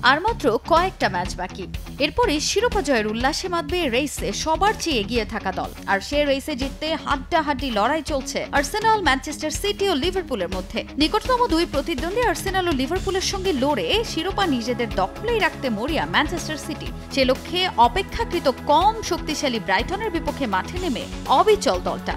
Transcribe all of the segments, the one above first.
আর মাত্র কয়েকটা ম্যাচ বাকি, এরপরই শিরোপা জয়ের উল্লাসে মাতবে রেসে সবার চেয়ে এগিয়ে থাকা দল। আর সে রেসে জিততে হাড্ডাহাড্ডি লড়াই চলছে আর্সেনাল, ম্যানচেস্টার সিটি ও লিভারপুলের মধ্যে। নিকটতম দুই প্রতিদ্বন্দ্বী আর্সেনাল ও লিভারপুলের সঙ্গে লড়ে শিরোপা নিজেদের দখলেই রাখতে মরিয়া ম্যানচেস্টার সিটি। সে লক্ষ্যে অপেক্ষাকৃত কম শক্তিশালী ব্রাইটনের বিপক্ষে মাঠে নেমে অবিচল দলটা।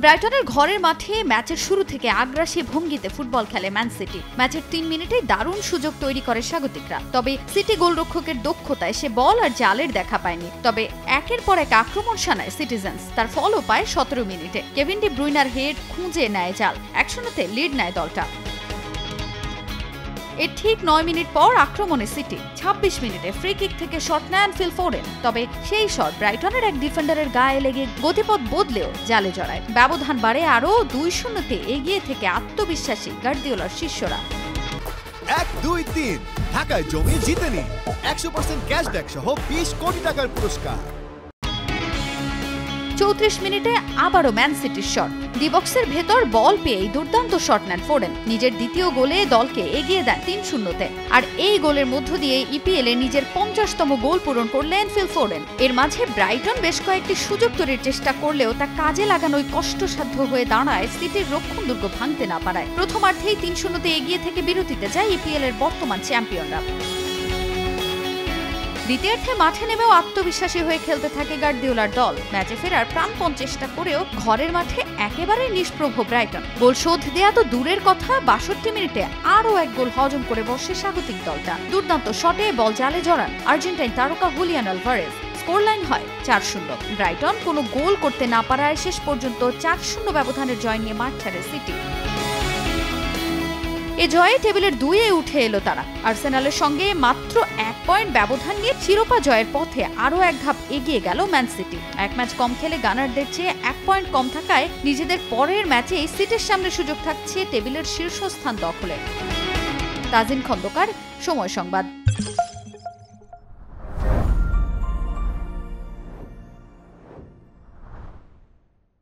ব্রাইটনের ঘরের মাঠে ম্যাচের শুরু থেকে আগ্রাসী ভঙ্গিতে ফুটবল খেলে ম্যান সিটি। ম্যাচের 3 মিনিটেই দারুণ সুযোগ তৈরি করে স্বাগতিকরা, তবে সিটি গোলরক্ষকের দক্ষতায় সে বল আর জালের দেখা পায়নি। তবে একের পর এক আক্রমণ শানায় সিটিজেন্স, তার ফলও পায় 17 মিনিটে। কেভিন ডি ব্রুইনার হেড খুঁজে নেয় জাল, 1-0-তে লিড নেয় দলটা। এর ঠিক 9 মিনিট পর আক্রমণে সিটি। 26 মিনিটে ফ্রি কিক থেকে শট নেন ফিল ফোডেন, তবে সেই শট ব্রাইটনের এক ডিফেন্ডারের গায়ে লেগে গতিপথ বদলেও জালে জড়ায়। ব্যবধান বাড়ে আরও 2-0-তে এগিয়ে থেকে আত্মবিশ্বাসী গার্দিওলার শিষ্যরা। 1-2-3 ঢাকায় জমি জিতে নিন 100% ক্যাশব্যাক সহ 20 কোটি টাকার পুরস্কার। 34 মিনিটে আবারও ম্যান সিটির শট, ডি বক্সের ভেতর বল পেয়েই দুর্দান্ত শট নেন ফোডেন। নিজের দ্বিতীয় গোলে দলকে এগিয়ে দেন 3-0-তে। আর এই গোলের মধ্য দিয়ে ইপিএল এ নিজের 50তম গোল পূরণ করলেন ফিল ফোডেন। এর মাঝে ব্রাইটন বেশ কয়েকটি সুযোগ তৈরির চেষ্টা করলেও তা কাজে লাগানোই কষ্টসাধ্য হয়ে দাঁড়ায় সিটির রক্ষণদুর্গ ভাঙতে না পারায়। প্রথমার্ধেই 3-0-তে এগিয়ে থেকে বিরতিতে যায় ইপিএল এর বর্তমান চ্যাম্পিয়নরা। দ্বিতীয়ার্ধে মাঠে নেমেও আত্মবিশ্বাসী হয়ে খেলতে থাকে গার্দিওলার দল। ম্যাচে ফেরার প্রাণপণ চেষ্টা করেও ঘরের মাঠে একেবারে নিষ্প্রভ ব্রাইটন। গোল শোধ দেয়া তো দূরের কথা, 62 মিনিটে আরও এক গোল হজম করে বসে স্বাগতিক দলটা। দুর্দান্ত শটে বল জালে জড়ান আর্জেন্টাইন তারকা হুলিয়ান আলভারেজ। স্কোর লাইন হয় 4-0। ব্রাইটন কোনো গোল করতে না পারায় শেষ পর্যন্ত 4-0 ব্যবধানের জয় নিয়ে মাঠ ছাড়ে সিটি। এ জয়ে টেবিলের 2-এ উঠে এলো তারা। আর্সেনালের সঙ্গে মাত্র 1 পয়েন্ট ব্যবধান নিয়ে শিরোপা জয়ের পথে আরও এক ধাপ এগিয়ে গেল ম্যান সিটি। এক ম্যাচ কম খেলে গানারদের চেয়ে 1 পয়েন্ট কম থাকায় নিজেদের পরের ম্যাচেই সিটির সামনে সুযোগ থাকছে টেবিলের শীর্ষস্থান দখলে। তাজিন খন্দকার, সময় সংবাদ।